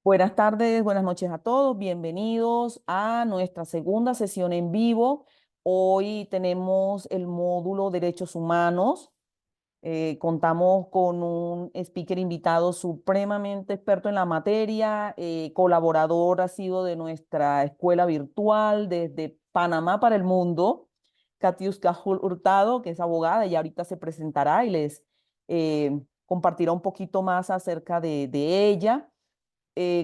Buenas tardes, buenas noches a todos. Bienvenidos a nuestra segunda sesión en vivo. Hoy tenemos el módulo Derechos Humanos. Contamos con un speaker invitado supremamente experto en la materia, colaborador ha sido de nuestra escuela virtual desde Panamá para el mundo, Katiuska Hurtado, que es abogada y ahorita se presentará y les compartirá un poquito más acerca de ella.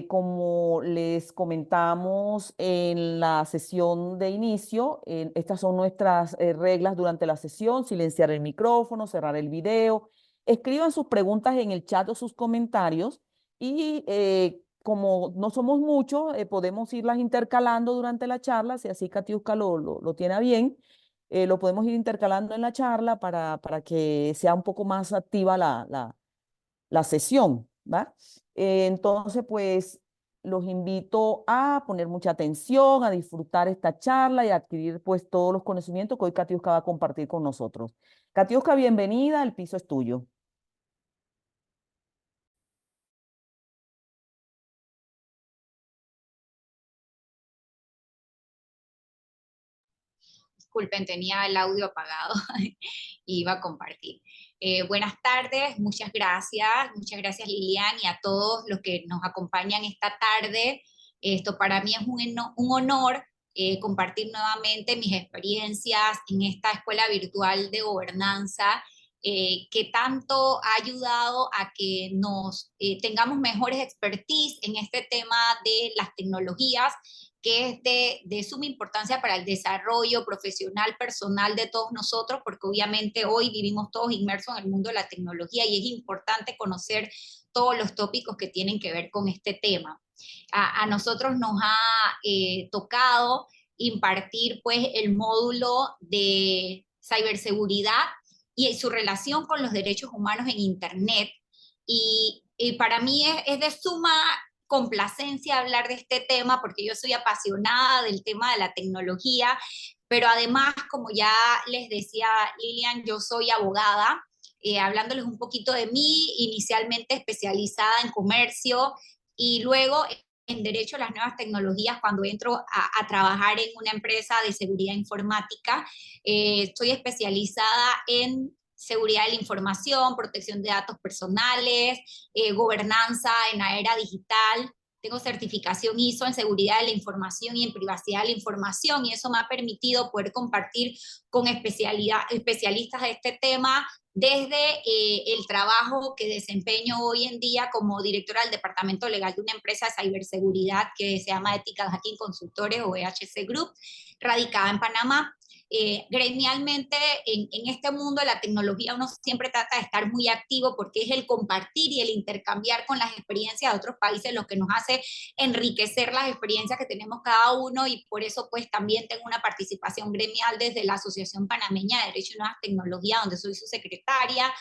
Como les comentamos en la sesión de inicio, estas son nuestras reglas durante la sesión: silenciar el micrófono, cerrar el video, escriban sus preguntas en el chat o sus comentarios y como no somos muchos, podemos irlas intercalando durante la charla, si así Katiuska lo tiene a bien, lo podemos ir intercalando en la charla para que sea un poco más activa la sesión, ¿va? Entonces, pues los invito a poner mucha atención, a disfrutar esta charla y a adquirir pues todos los conocimientos que hoy Katiuska va a compartir con nosotros. Katiuska, bienvenida, el piso es tuyo. Disculpen, tenía el audio apagado y iba a compartir. Buenas tardes, muchas gracias Lilian y a todos los que nos acompañan esta tarde. Esto para mí es un honor compartir nuevamente mis experiencias en esta escuela virtual de gobernanza que tanto ha ayudado a que nos tengamos mejores expertise en este tema de las tecnologías, que es de suma importancia para el desarrollo profesional, personal de todos nosotros, porque obviamente hoy vivimos todos inmersos en el mundo de la tecnología y es importante conocer todos los tópicos que tienen que ver con este tema. A nosotros nos ha tocado impartir pues el módulo de ciberseguridad y su relación con los derechos humanos en Internet. Y para mí es de suma complacencia hablar de este tema porque yo soy apasionada del tema de la tecnología, pero además, como ya les decía Lilian, yo soy abogada, hablándoles un poquito de mí, inicialmente especializada en comercio y luego en derecho a las nuevas tecnologías cuando entro a trabajar en una empresa de seguridad informática. Estoy especializada en seguridad de la información, protección de datos personales, gobernanza en la era digital. Tengo certificación ISO en seguridad de la información y en privacidad de la información, y eso me ha permitido poder compartir con especialistas de este tema desde el trabajo que desempeño hoy en día como directora del departamento legal de una empresa de ciberseguridad que se llama Ethical Hacking Consultores o EHC Group, radicada en Panamá. Gremialmente en este mundo de la tecnología uno siempre trata de estar muy activo porque es el compartir y el intercambiar con las experiencias de otros países lo que nos hace enriquecer las experiencias que tenemos cada uno, y por eso pues también tengo una participación gremial desde la Asociación Panameña de Derecho y Nuevas Tecnologías, donde soy su secretaria.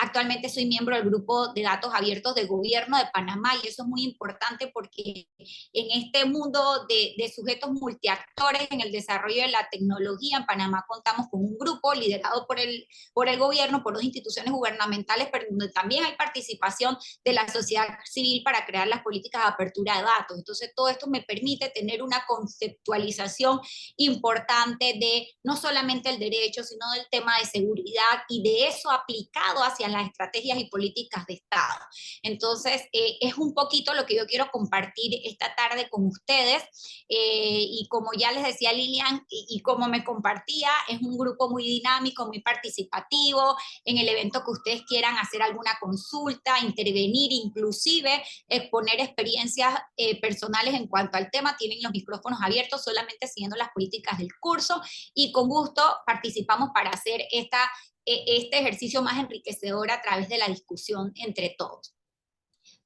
Actualmente soy miembro del grupo de datos abiertos del gobierno de Panamá, y eso es muy importante porque en este mundo de sujetos multiactores en el desarrollo de la tecnología, en Panamá contamos con un grupo liderado por el gobierno, por dos instituciones gubernamentales, pero donde también hay participación de la sociedad civil para crear las políticas de apertura de datos. Entonces, todo esto me permite tener una conceptualización importante de no solamente el derecho, sino del tema de seguridad y de eso aplicado hacia las estrategias y políticas de Estado. Entonces, es un poquito lo que yo quiero compartir esta tarde con ustedes. Y como ya les decía Lilian, y como me compartía, es un grupo muy dinámico, muy participativo. En el evento que ustedes quieran hacer alguna consulta, intervenir, inclusive exponer experiencias personales en cuanto al tema, tienen los micrófonos abiertos, solamente siguiendo las políticas del curso, y con gusto participamos para hacer este ejercicio más enriquecedor a través de la discusión entre todos.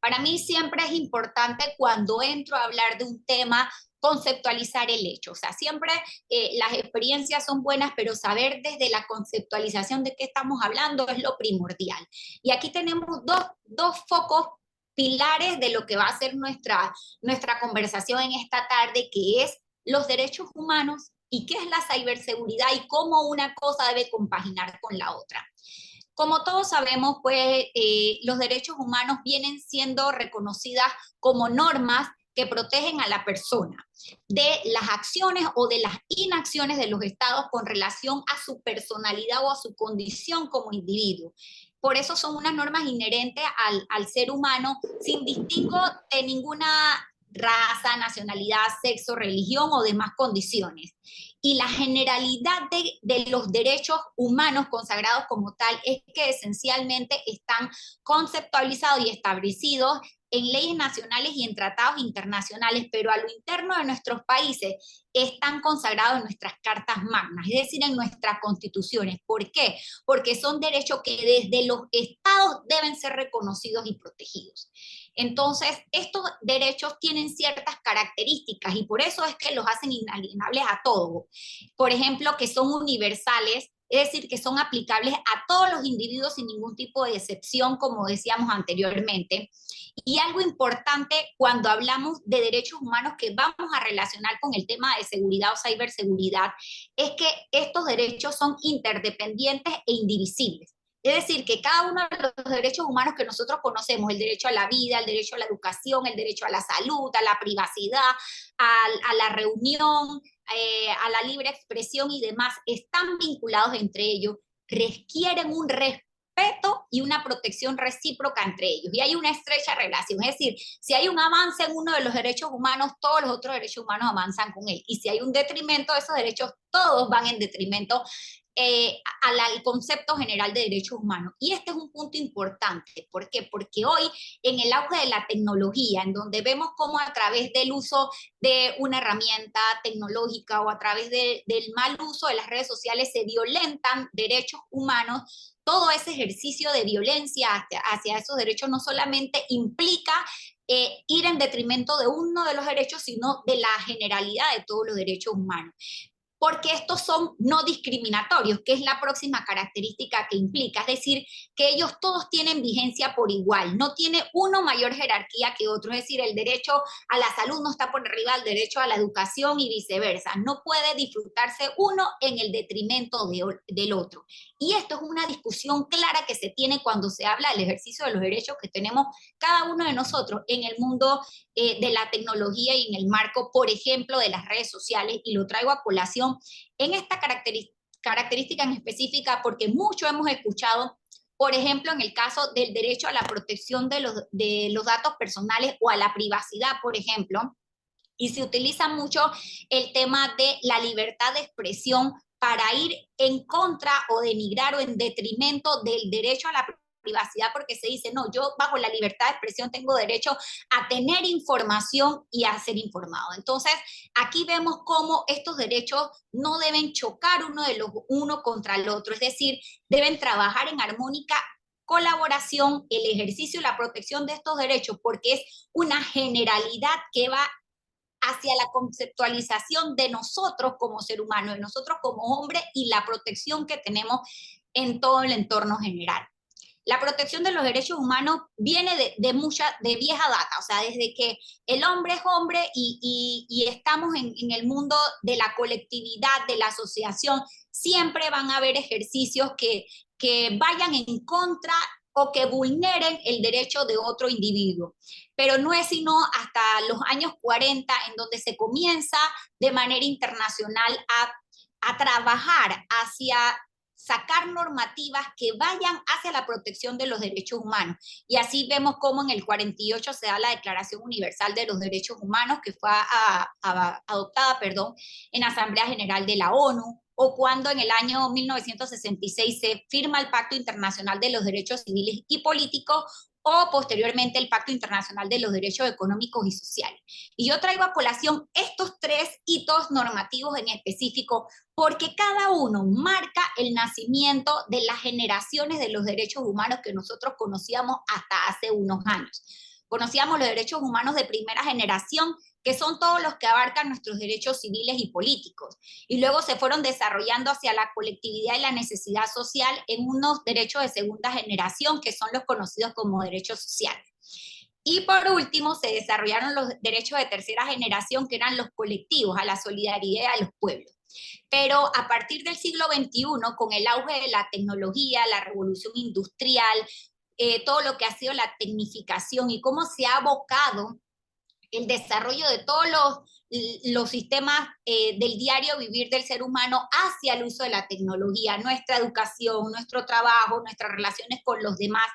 Para mí siempre es importante cuando entro a hablar de un tema conceptualizar el hecho. O sea, siempre las experiencias son buenas, pero saber desde la conceptualización de qué estamos hablando es lo primordial. Y aquí tenemos dos focos pilares de lo que va a ser nuestra conversación en esta tarde, que es los derechos humanos y qué es la ciberseguridad y cómo una cosa debe compaginar con la otra. Como todos sabemos, pues los derechos humanos vienen siendo reconocidas como normas que protegen a la persona de las acciones o de las inacciones de los estados con relación a su personalidad o a su condición como individuo. Por eso son unas normas inherentes al ser humano sin distingo de ninguna raza, nacionalidad, sexo, religión o demás condiciones. Y la generalidad de los derechos humanos consagrados como tal es que esencialmente están conceptualizados y establecidos en leyes nacionales y en tratados internacionales, pero a lo interno de nuestros países están consagrados en nuestras cartas magnas, es decir, en nuestras constituciones. ¿Por qué? Porque son derechos que desde los estados deben ser reconocidos y protegidos. Entonces, estos derechos tienen ciertas características y por eso es que los hacen inalienables a todos. Por ejemplo, que son universales, es decir, que son aplicables a todos los individuos sin ningún tipo de excepción, como decíamos anteriormente. Y algo importante cuando hablamos de derechos humanos que vamos a relacionar con el tema de seguridad o ciberseguridad, es que estos derechos son interdependientes e indivisibles. Es decir, que cada uno de los derechos humanos que nosotros conocemos, el derecho a la vida, el derecho a la educación, el derecho a la salud, a la privacidad, a la reunión, a la libre expresión y demás, están vinculados entre ellos, requieren un respeto y una protección recíproca entre ellos. Y hay una estrecha relación. Es decir, si hay un avance en uno de los derechos humanos, todos los otros derechos humanos avanzan con él. Y si hay un detrimento de esos derechos, todos van en detrimento al concepto general de derechos humanos. Y este es un punto importante. ¿Por qué? Porque hoy, en el auge de la tecnología, en donde vemos cómo a través del uso de una herramienta tecnológica o a través del mal uso de las redes sociales se violentan derechos humanos, todo ese ejercicio de violencia hacia esos derechos no solamente implica ir en detrimento de uno de los derechos, sino de la generalidad de todos los derechos humanos, porque estos son no discriminatorios, que es la próxima característica que implica, es decir, que ellos todos tienen vigencia por igual, no tiene uno mayor jerarquía que otro, es decir, el derecho a la salud no está por arriba del derecho a la educación y viceversa, no puede disfrutarse uno en el detrimento del otro. Y esto es una discusión clara que se tiene cuando se habla del ejercicio de los derechos que tenemos cada uno de nosotros en el mundo de la tecnología y en el marco, por ejemplo, de las redes sociales, y lo traigo a colación en esta característica en específica porque mucho hemos escuchado, por ejemplo, en el caso del derecho a la protección de los datos personales o a la privacidad, por ejemplo, y se utiliza mucho el tema de la libertad de expresión para ir en contra o denigrar o en detrimento del derecho a la privacidad, porque se dice, no, yo bajo la libertad de expresión tengo derecho a tener información y a ser informado. Entonces, aquí vemos cómo estos derechos no deben chocar uno contra el otro, es decir, deben trabajar en armónica colaboración, el ejercicio y la protección de estos derechos, porque es una generalidad que va hacia la conceptualización de nosotros como ser humano, de nosotros como hombre y la protección que tenemos en todo el entorno general. La protección de los derechos humanos viene de vieja data, o sea, desde que el hombre es hombre y estamos en el mundo de la colectividad, de la asociación, siempre van a haber ejercicios que vayan en contra o que vulneren el derecho de otro individuo. Pero no es sino hasta los años 40 en donde se comienza de manera internacional a trabajar hacia sacar normativas que vayan hacia la protección de los derechos humanos. Y así vemos cómo en el 48 se da la Declaración Universal de los Derechos Humanos, que fue adoptada, en la Asamblea General de la ONU, o cuando en el año 1966 se firma el Pacto Internacional de los Derechos Civiles y Políticos, o posteriormente el Pacto Internacional de los Derechos Económicos y Sociales. Y yo traigo a colación estos tres hitos normativos en específico porque cada uno marca el nacimiento de las generaciones de los derechos humanos que nosotros conocíamos hasta hace unos años. Conocíamos los derechos humanos de primera generación, que son todos los que abarcan nuestros derechos civiles y políticos, y luego se fueron desarrollando hacia la colectividad y la necesidad social en unos derechos de segunda generación, que son los conocidos como derechos sociales. Y por último, se desarrollaron los derechos de tercera generación, que eran los colectivos, a la solidaridad y a los pueblos. Pero a partir del siglo XXI, con el auge de la tecnología, la revolución industrial, todo lo que ha sido la tecnificación y cómo se ha abocado el desarrollo de todos los sistemas del diario vivir del ser humano hacia el uso de la tecnología, nuestra educación, nuestro trabajo, nuestras relaciones con los demás,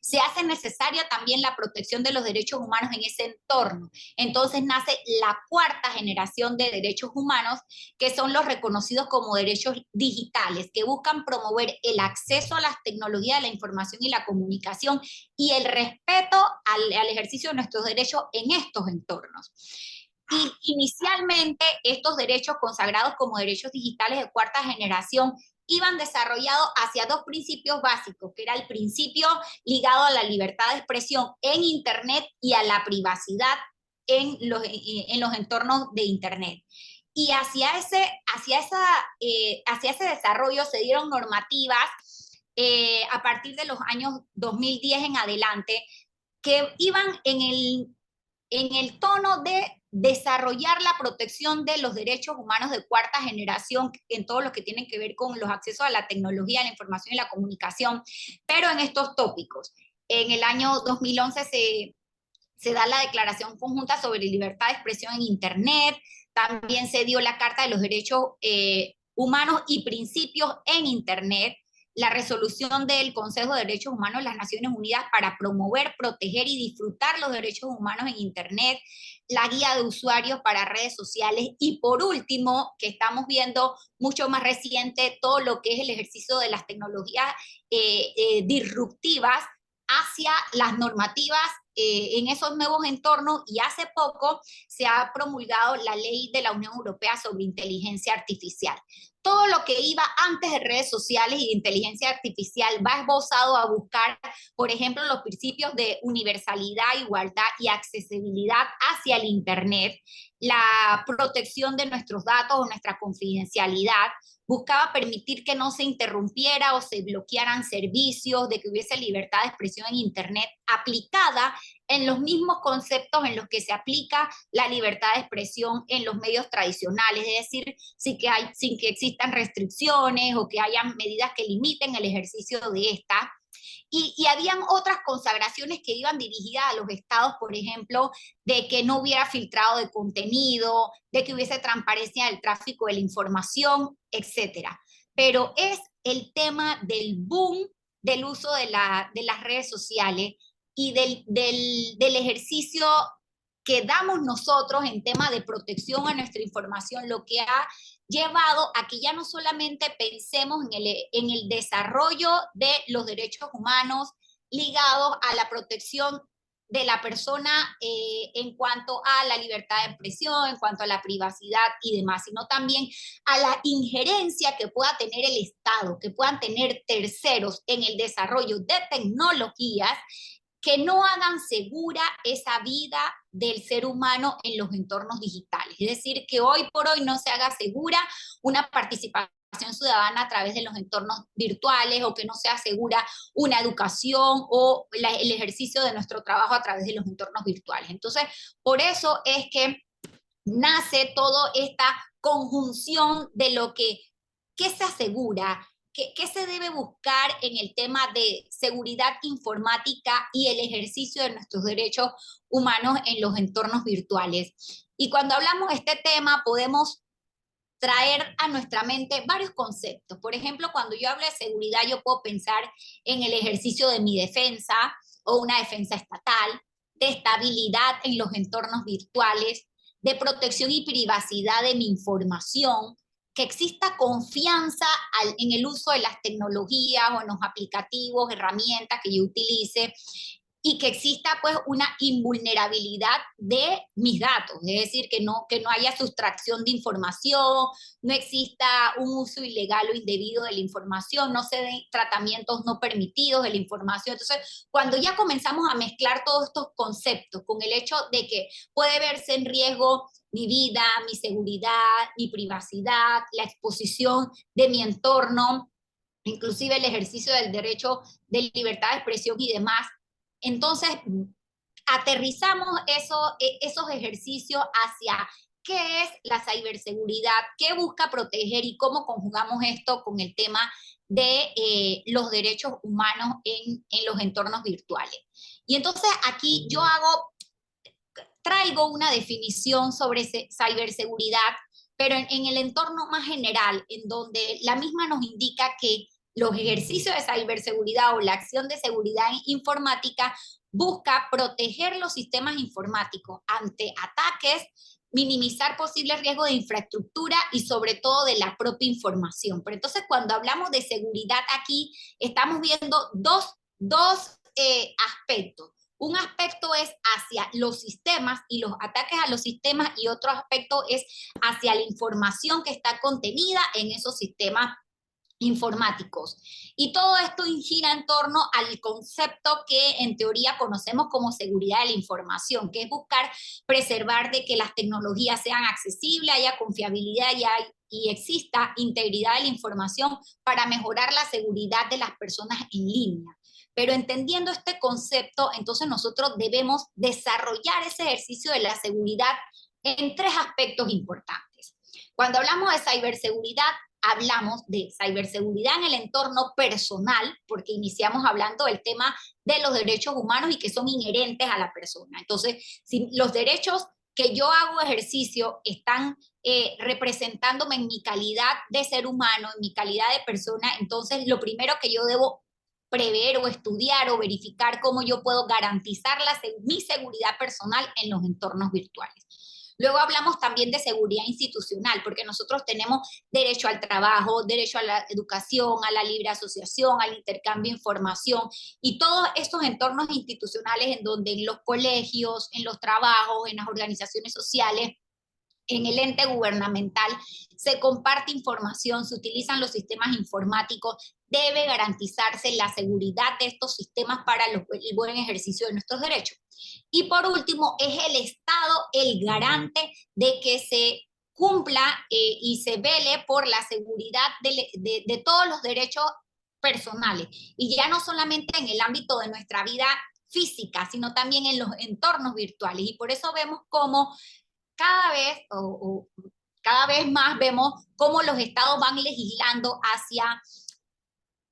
se hace necesaria también la protección de los derechos humanos en ese entorno. Entonces nace la cuarta generación de derechos humanos, que son los reconocidos como derechos digitales, que buscan promover el acceso a las tecnologías de la información y la comunicación y el respeto al ejercicio de nuestros derechos en estos entornos. Y inicialmente estos derechos consagrados como derechos digitales de cuarta generación iban desarrollados hacia dos principios básicos, que era el principio ligado a la libertad de expresión en Internet y a la privacidad en los entornos de Internet. Y hacia ese desarrollo se dieron normativas a partir de los años 2010 en adelante, que iban en el tono de desarrollar la protección de los derechos humanos de cuarta generación en todo lo que tiene que ver con los accesos a la tecnología, la información y la comunicación, pero en estos tópicos. En el año 2011 se da la Declaración Conjunta sobre Libertad de Expresión en Internet, también se dio la Carta de los Derechos Humanos y Principios en Internet, la resolución del Consejo de Derechos Humanos de las Naciones Unidas para promover, proteger y disfrutar los derechos humanos en Internet, la guía de usuarios para redes sociales y por último, que estamos viendo mucho más reciente, todo lo que es el ejercicio de las tecnologías disruptivas hacia las normativas en esos nuevos entornos y hace poco se ha promulgado la ley de la Unión Europea sobre inteligencia artificial. Todo lo que iba antes de redes sociales y de inteligencia artificial va esbozado a buscar, por ejemplo, los principios de universalidad, igualdad y accesibilidad hacia el Internet, la protección de nuestros datos o nuestra confidencialidad, buscaba permitir que no se interrumpiera o se bloquearan servicios, de que hubiese libertad de expresión en Internet aplicada en los mismos conceptos en los que se aplica la libertad de expresión en los medios tradicionales, es decir, sin que existan restricciones o que haya medidas que limiten el ejercicio de esta. Y habían otras consagraciones que iban dirigidas a los estados, por ejemplo, de que no hubiera filtrado de contenido, de que hubiese transparencia del tráfico de la información, etcétera. Pero es el tema del boom del uso de las redes sociales y del ejercicio que damos nosotros en tema de protección a nuestra información, lo que ha llevado a que ya no solamente pensemos en el desarrollo de los derechos humanos ligados a la protección de la persona en cuanto a la libertad de expresión, en cuanto a la privacidad y demás, sino también a la injerencia que pueda tener el Estado, que puedan tener terceros en el desarrollo de tecnologías que no hagan segura esa vida del ser humano en los entornos digitales. Es decir, que hoy por hoy no se haga segura una participación ciudadana a través de los entornos virtuales o que no sea segura una educación o el ejercicio de nuestro trabajo a través de los entornos virtuales. Entonces, por eso es que nace toda esta conjunción de lo que ¿qué se asegura? ¿Qué se debe buscar en el tema de seguridad informática y el ejercicio de nuestros derechos humanos en los entornos virtuales? Y cuando hablamos de este tema podemos traer a nuestra mente varios conceptos. Por ejemplo, cuando yo hablo de seguridad, yo puedo pensar en el ejercicio de mi defensa o una defensa estatal, de estabilidad en los entornos virtuales, de protección y privacidad de mi información, que exista confianza en el uso de las tecnologías o en los aplicativos, herramientas que yo utilice, y que exista pues una invulnerabilidad de mis datos, es decir, que no haya sustracción de información, no exista un uso ilegal o indebido de la información, no se den tratamientos no permitidos de la información. Entonces, cuando ya comenzamos a mezclar todos estos conceptos con el hecho de que puede verse en riesgo mi vida, mi seguridad, mi privacidad, la exposición de mi entorno, inclusive el ejercicio del derecho de libertad de expresión y demás, entonces aterrizamos esos ejercicios hacia ¿qué es la ciberseguridad? ¿Qué busca proteger y cómo conjugamos esto con el tema de los derechos humanos en los entornos virtuales? Y entonces aquí yo traigo una definición sobre ciberseguridad, pero en el entorno más general, en donde la misma nos indica que los ejercicios de ciberseguridad o la acción de seguridad informática busca proteger los sistemas informáticos ante ataques, minimizar posibles riesgos de infraestructura y sobre todo de la propia información. Pero entonces cuando hablamos de seguridad aquí, estamos viendo dos aspectos. Un aspecto es hacia los sistemas y los ataques a los sistemas, y otro aspecto es hacia la información que está contenida en esos sistemas informáticos. Y todo esto gira en torno al concepto que en teoría conocemos como seguridad de la información, que es buscar preservar de que las tecnologías sean accesibles, haya confiabilidad y exista integridad de la información para mejorar la seguridad de las personas en línea. Pero entendiendo este concepto, entonces nosotros debemos desarrollar ese ejercicio de la seguridad en tres aspectos importantes. Cuando hablamos de ciberseguridad, hablamos de ciberseguridad en el entorno personal, porque iniciamos hablando del tema de los derechos humanos y que son inherentes a la persona. Entonces, si los derechos que yo hago ejercicio están representándome en mi calidad de ser humano, en mi calidad de persona, entonces lo primero que yo debo prever o estudiar o verificar cómo yo puedo garantizar mi seguridad personal en los entornos virtuales. Luego hablamos también de seguridad institucional, porque nosotros tenemos derecho al trabajo, derecho a la educación, a la libre asociación, al intercambio de información, y todos estos entornos institucionales en donde en los colegios, en los trabajos, en las organizaciones sociales, en el ente gubernamental se comparte información, se utilizan los sistemas informáticos, debe garantizarse la seguridad de estos sistemas para el buen ejercicio de nuestros derechos. Y por último, es el Estado el garante de que se cumpla y se vele por la seguridad de todos los derechos personales. Y ya no solamente en el ámbito de nuestra vida física, sino también en los entornos virtuales. Y por eso vemos cómo cada vez cada vez más vemos cómo los estados van legislando hacia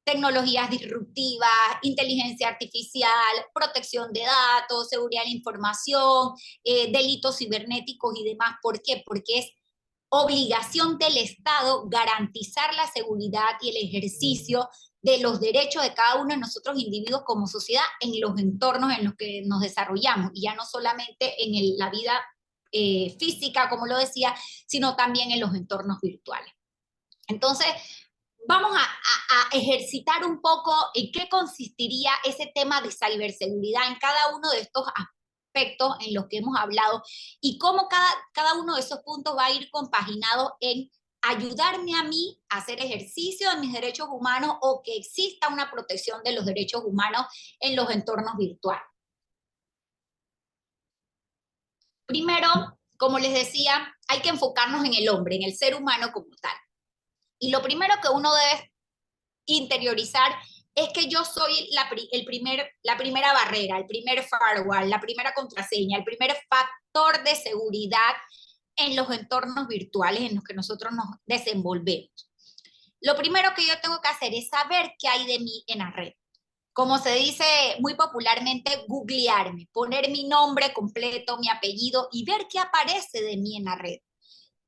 tecnologías disruptivas, inteligencia artificial, protección de datos, seguridad de la información, delitos cibernéticos y demás. ¿Por qué? Porque es obligación del Estado garantizar la seguridad y el ejercicio de los derechos de cada uno de nosotros individuos como sociedad en los entornos en los que nos desarrollamos, y ya no solamente en la vida física, como lo decía, sino también en los entornos virtuales. Entonces, vamos a ejercitar un poco en qué consistiría ese tema de ciberseguridad en cada uno de estos aspectos en los que hemos hablado, y cómo cada uno de esos puntos va a ir compaginado en ayudarme a mí a hacer ejercicio de mis derechos humanos, o que exista una protección de los derechos humanos en los entornos virtuales. Primero, como les decía, hay que enfocarnos en el hombre, en el ser humano como tal. Y lo primero que uno debe interiorizar es que yo soy la primera barrera, el primer firewall, la primera contraseña, el primer factor de seguridad en los entornos virtuales en los que nosotros nos desenvolvemos. Lo primero que yo tengo que hacer es saber qué hay de mí en la red. Como se dice muy popularmente, googlearme, poner mi nombre completo, mi apellido y ver qué aparece de mí en la red.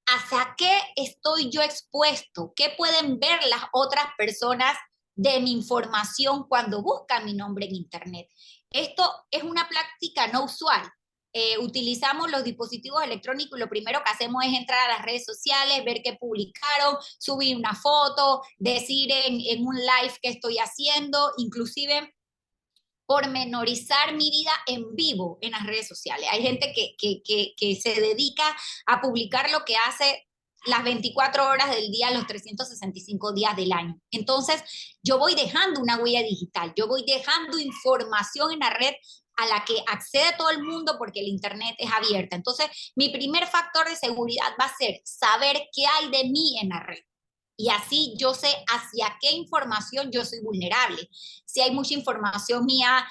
¿Hacia qué estoy yo expuesto? ¿Qué pueden ver las otras personas de mi información cuando buscan mi nombre en Internet? Esto es una práctica no usual. Utilizamos los dispositivos electrónicos y lo primero que hacemos es entrar a las redes sociales, ver qué publicaron, subir una foto, decir en un live qué estoy haciendo, inclusive pormenorizar mi vida en vivo en las redes sociales. Hay gente que se dedica a publicar lo que hace las 24 horas del día, los 365 días del año. Entonces, yo voy dejando una huella digital, yo voy dejando información en la red a la que accede todo el mundo porque el Internet es abierta. Entonces, mi primer factor de seguridad va a ser saber qué hay de mí en la red. Y así yo sé hacia qué información yo soy vulnerable. Si hay mucha información mía,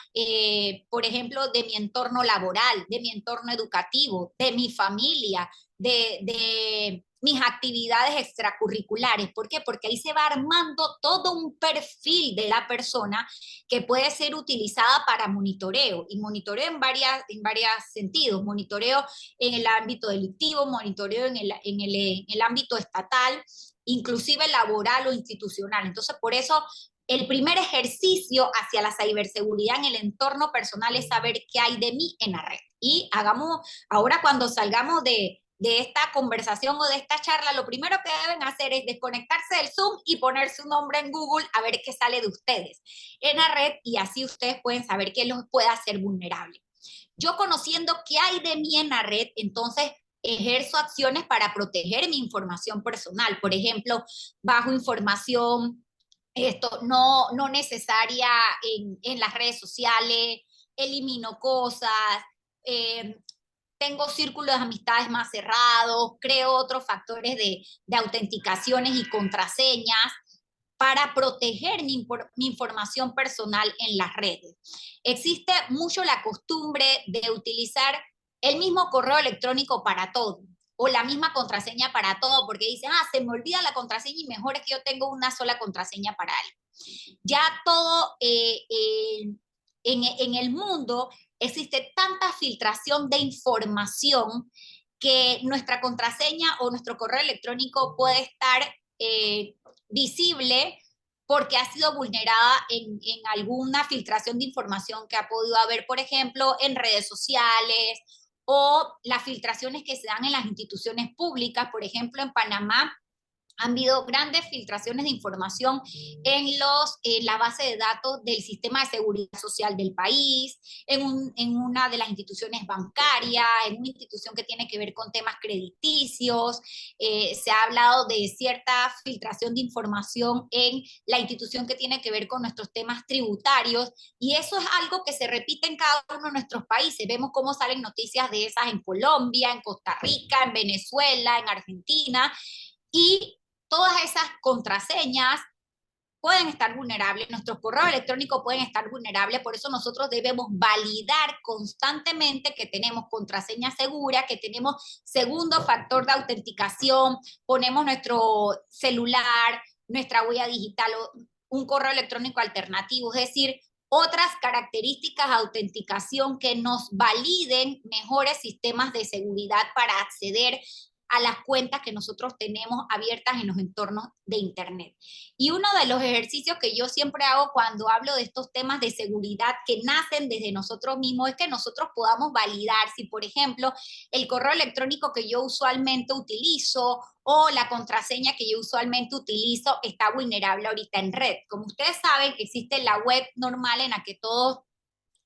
por ejemplo, de mi entorno laboral, de mi entorno educativo, de mi familia, de mis actividades extracurriculares. ¿Por qué? Porque ahí se va armando todo un perfil de la persona que puede ser utilizada para monitoreo, y monitoreo en varios sentidos, monitoreo en el ámbito delictivo, monitoreo en el ámbito estatal, inclusive laboral o institucional. Entonces, por eso el primer ejercicio hacia la ciberseguridad en el entorno personal es saber qué hay de mí en la red. Y hagamos, ahora cuando salgamos de esta conversación o de esta charla, lo primero que deben hacer es desconectarse del Zoom y poner su nombre en Google a ver qué sale de ustedes en la red, y así ustedes pueden saber qué los puede hacer vulnerables. Yo, conociendo qué hay de mí en la red, entonces ejerzo acciones para proteger mi información personal. Por ejemplo, bajo información no necesaria en las redes sociales, elimino cosas, eh, tengo círculos de amistades más cerrados, creo otros factores de autenticaciones y contraseñas para proteger mi información personal en las redes. Existe mucho la costumbre de utilizar el mismo correo electrónico para todo, o la misma contraseña para todo, porque dicen, se me olvida la contraseña y mejor es que yo tengo una sola contraseña para algo. Ya todo en el mundo existe tanta filtración de información que nuestra contraseña o nuestro correo electrónico puede estar visible porque ha sido vulnerada en alguna filtración de información que ha podido haber, por ejemplo, en redes sociales, o las filtraciones que se dan en las instituciones públicas. Por ejemplo, en Panamá han habido grandes filtraciones de información en la base de datos del sistema de seguridad social del país, en una de las instituciones bancarias, en una institución que tiene que ver con temas crediticios. Se ha hablado de cierta filtración de información en la institución que tiene que ver con nuestros temas tributarios, y eso es algo que se repite en cada uno de nuestros países. Vemos cómo salen noticias de esas en Colombia, en Costa Rica, en Venezuela, en Argentina, y todas esas contraseñas pueden estar vulnerables, nuestros correos electrónicos pueden estar vulnerables. Por eso nosotros debemos validar constantemente que tenemos contraseña segura, que tenemos segundo factor de autenticación, ponemos nuestro celular, nuestra huella digital o un correo electrónico alternativo, es decir, otras características de autenticación que nos validen mejores sistemas de seguridad para acceder a las cuentas que nosotros tenemos abiertas en los entornos de Internet. Y uno de los ejercicios que yo siempre hago cuando hablo de estos temas de seguridad que nacen desde nosotros mismos es que nosotros podamos validar si, por ejemplo, el correo electrónico que yo usualmente utilizo o la contraseña que yo usualmente utilizo está vulnerable ahorita en red. Como ustedes saben, existe la web normal en la que todos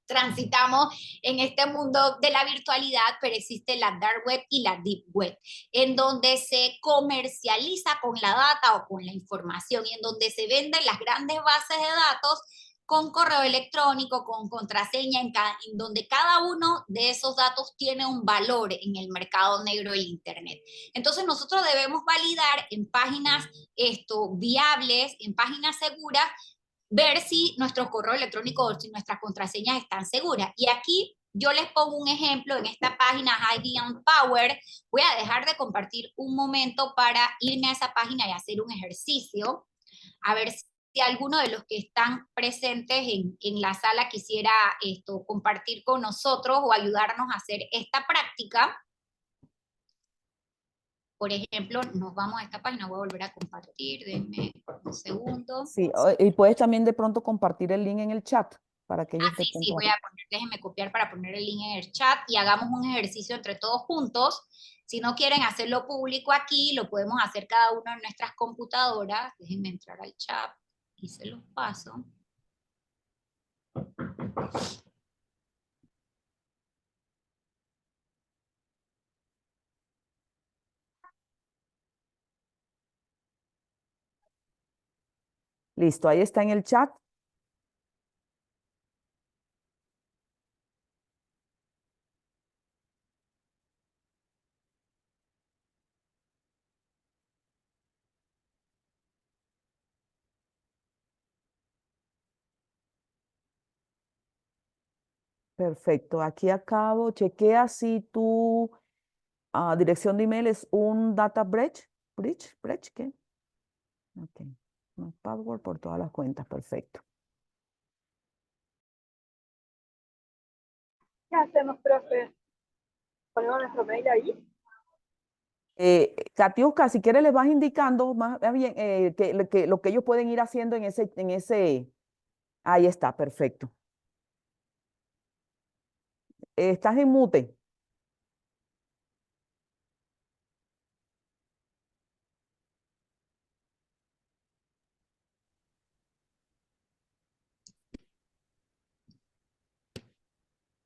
transitamos en este mundo de la virtualidad, pero existe la dark web y la deep web, en donde se comercializa con la data o con la información, y en donde se venden las grandes bases de datos con correo electrónico, con contraseña, en donde cada uno de esos datos tiene un valor en el mercado negro del Internet. Entonces nosotros debemos validar en páginas viables, en páginas seguras, ver si nuestro correo electrónico o si nuestras contraseñas están seguras. Y aquí yo les pongo un ejemplo en esta página IBM Power. Voy a dejar de compartir un momento para irme a esa página y hacer un ejercicio, a ver si alguno de los que están presentes en la sala quisiera compartir con nosotros o ayudarnos a hacer esta práctica. Por ejemplo, nos vamos a esta página, voy a volver a compartir, denme un segundo. Sí, y puedes también de pronto compartir el link en el chat para que ellos te Sí, puedan sí, voy a poner, déjenme copiar para poner el link en el chat y hagamos un ejercicio entre todos juntos. Si no quieren hacerlo público aquí, lo podemos hacer cada uno en nuestras computadoras. Déjenme entrar al chat y se los paso. Listo, ahí está en el chat. Perfecto, aquí acabo, chequea si tu Dirección de email es un data breach, ¿qué? Ok. No, password por todas las cuentas, perfecto. ¿Qué hacemos, profe? ¿Ponemos nuestro mail ahí? Katiuska, si quieres les vas indicando más bien que lo que ellos pueden ir haciendo ahí está, perfecto. Estás en mute.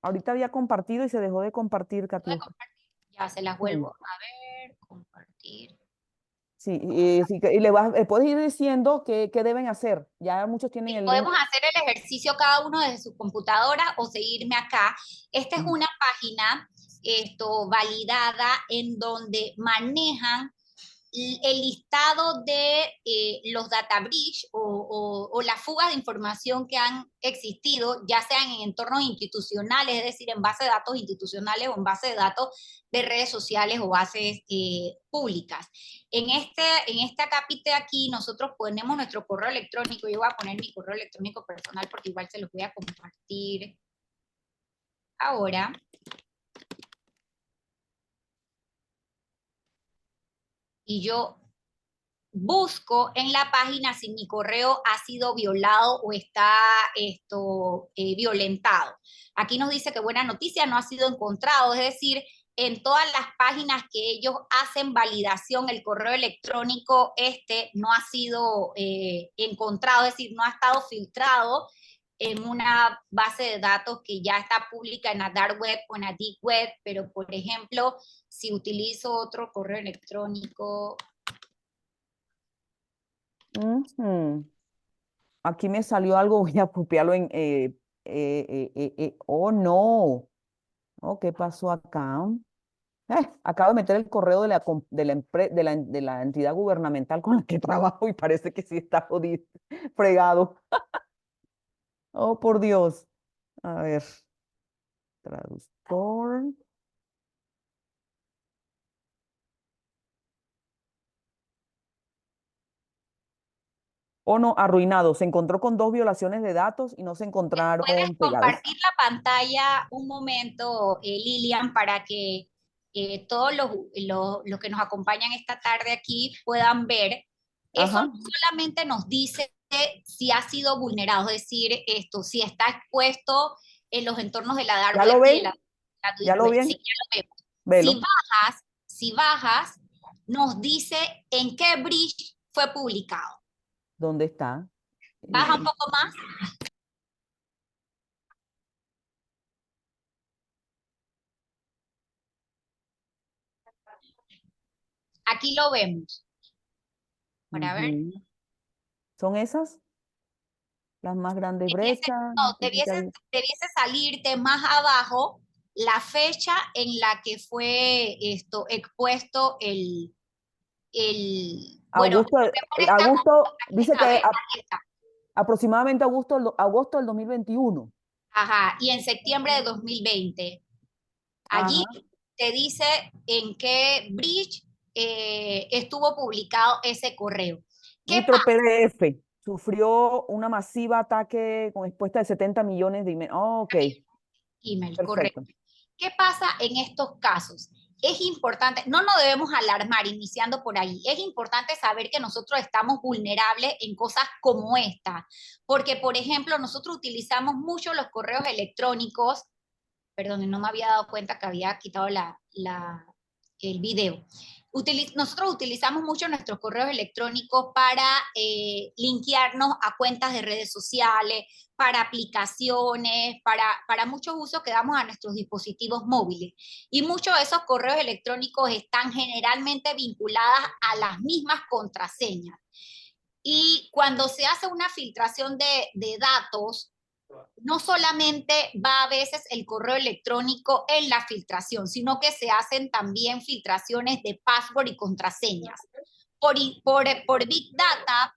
Ahorita había compartido y se dejó de compartir, ¿Puede Katiuska. compartir? Ya se las vuelvo a ver, compartir. Sí, sí, y puedes ir diciendo qué deben hacer. Ya muchos tienen el link. Podemos hacer el ejercicio cada uno desde su computadora o seguirme acá. Esta es Ujú. una página validada en donde manejan el listado de los data breach o las fugas de información que han existido, ya sean en entornos institucionales, es decir, en bases de datos institucionales o en bases de datos de redes sociales o bases públicas. En esta capite aquí nosotros ponemos nuestro correo electrónico. Yo voy a poner mi correo electrónico personal porque igual se los voy a compartir ahora. Y yo busco en la página si mi correo ha sido violado o está violentado. Aquí nos dice que buena noticia, no ha sido encontrado, es decir, en todas las páginas que ellos hacen validación, el correo electrónico no ha sido encontrado, es decir, no ha estado filtrado en una base de datos que ya está pública en la dark web o en la deep web, pero por ejemplo, si utilizo otro correo electrónico. Ujú. Aquí me salió algo, voy a copiarlo oh, no. Oh, ¿qué pasó acá? Acabo de meter el correo de la entidad gubernamental con la que trabajo y parece que sí está jodido, fregado. Oh, por Dios. A ver, traductor. Oh, no, arruinado. Se encontró con 2 violaciones de datos y no se ¿Puedes encontraron pegados. compartir la pantalla un momento, Lilian, para que todos los que nos acompañan esta tarde aquí puedan ver? Eso no Ajá. solamente nos dice si ha sido vulnerado, es decir, si está expuesto en los entornos de la dark ¿Ya web lo y de ven? la deep ¿Ya lo web. Sí, ven? ya lo vemos. Velo. Si bajas, nos dice en qué breach fue publicado. ¿Dónde está? Baja un poco más. Aquí lo vemos. Para ver. Ujú. ¿Son esas? Las más grandes brechas. No, debiese salirte más abajo la fecha en la que fue expuesto bueno, Augusto, Augusto dice que a ver, ahí está. aproximadamente agosto del 2021. Ajá, y en septiembre de 2020. Allí Ajá. te dice en qué breach estuvo publicado ese correo. ¿Qué Nitro PDF sufrió una masiva ataque con expuesta de 70 millones de emails. Oh, ok, email, correcto? perfecto. ¿Qué pasa en estos casos? Es importante, no nos debemos alarmar iniciando por ahí, es importante saber que nosotros estamos vulnerables en cosas como esta, porque por ejemplo nosotros utilizamos mucho los correos electrónicos, perdón, no me había dado cuenta que había quitado el video. Nosotros utilizamos mucho nuestros correos electrónicos para linkearnos a cuentas de redes sociales, para aplicaciones, para muchos usos que damos a nuestros dispositivos móviles. Y muchos de esos correos electrónicos están generalmente vinculadas a las mismas contraseñas. Y cuando se hace una filtración de datos, no solamente va a veces el correo electrónico en la filtración, sino que se hacen también filtraciones de password y contraseñas. Por Big Data,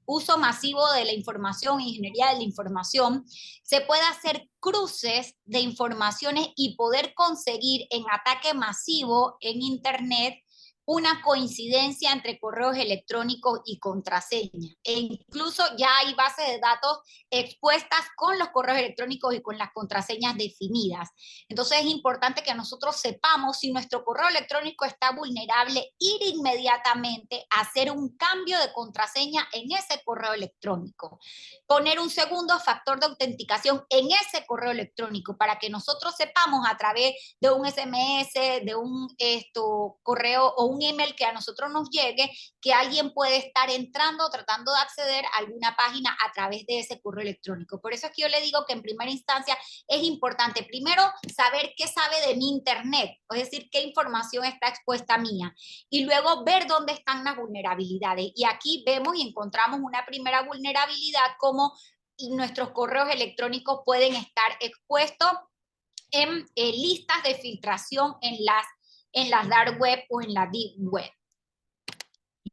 uso masivo de la información, ingeniería de la información, se puede hacer cruces de informaciones y poder conseguir en ataque masivo en Internet una coincidencia entre correos electrónicos y contraseñas. E incluso ya hay bases de datos expuestas con los correos electrónicos y con las contraseñas definidas. Entonces es importante que nosotros sepamos si nuestro correo electrónico está vulnerable, ir inmediatamente a hacer un cambio de contraseña en ese correo electrónico. Poner un segundo factor de autenticación en ese correo electrónico para que nosotros sepamos a través de un SMS, de un correo o un email que a nosotros nos llegue, que alguien puede estar entrando o tratando de acceder a alguna página a través de ese correo electrónico. Por eso es que yo le digo que en primera instancia es importante primero saber qué sabe de mi Internet, es decir, qué información está expuesta mía, y luego ver dónde están las vulnerabilidades. Y aquí vemos y encontramos una primera vulnerabilidad, como nuestros correos electrónicos pueden estar expuestos en listas de filtración en las dark web o en la deep web.